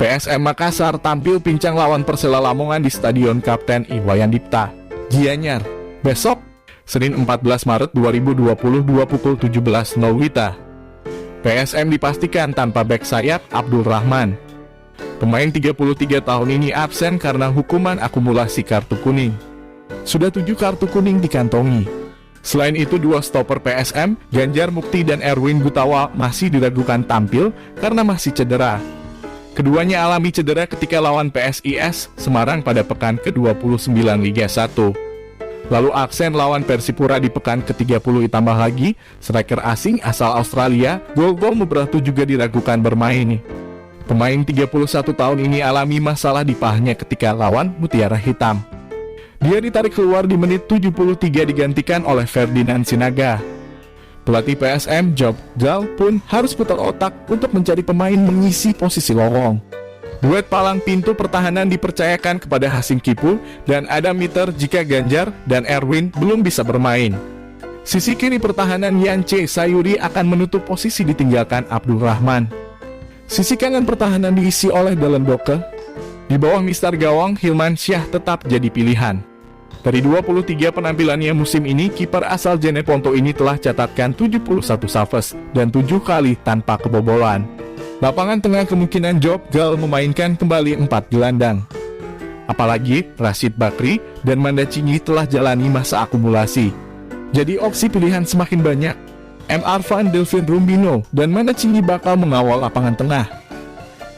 PSM Makassar tampil pincang lawan Persela Lamongan di Stadion Kapten Iwayan Dipta, Gianyar, besok, Senin 14 Maret 2022 pukul 17.00 WITA. PSM dipastikan tanpa bek sayap Abdul Rahman. Pemain 33 tahun ini absen karena hukuman akumulasi kartu kuning. Sudah 7 kartu kuning dikantongi. Selain itu, 2 stopper PSM, Ganjar Mukti dan Erwin Gutawa masih diragukan tampil karena masih cedera. Keduanya alami cedera ketika lawan PSIS Semarang pada pekan ke-29 Liga 1. Lalu absen lawan Persipura di pekan ke-30 ditambah lagi, striker asing asal Australia, Golgol Mubrahtu juga diragukan bermain. Pemain 31 tahun ini alami masalah di pahanya ketika lawan Mutiara Hitam. Dia ditarik keluar di menit 73 digantikan oleh Ferdinand Sinaga. Pelatih PSM, Job Gal pun harus putar otak untuk mencari pemain mengisi posisi lorong. Duet palang pintu pertahanan dipercayakan kepada Hasim Kipul dan Adam Mitter jika Ganjar dan Erwin belum bisa bermain. Sisi kiri pertahanan Yance Sayuri akan menutup posisi ditinggalkan Abdul Rahman. Sisi kanan pertahanan diisi oleh Dallin Doke. Di bawah Mister Gawang, Hilman Syah tetap jadi pilihan. Dari 23 penampilannya musim ini, kiper asal Jeneponto ini telah catatkan 71 saves dan 7 kali tanpa kebobolan. Lapangan tengah kemungkinan Job Gal memainkan kembali 4 gelandang. Apalagi Rashid Bakri dan Manda Cinyi telah jalani masa akumulasi. Jadi opsi pilihan semakin banyak. M. Arfan, Delvin Rumbino, dan Manda Cinyi bakal mengawal lapangan tengah.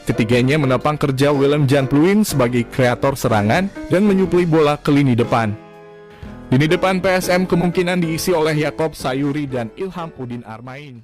Ketiganya menopang kerja Willem Jan Pluim sebagai kreator serangan dan menyuplai bola ke lini depan. Lini depan PSM kemungkinan diisi oleh Yakob Sayuri dan Ilham Udin Armain.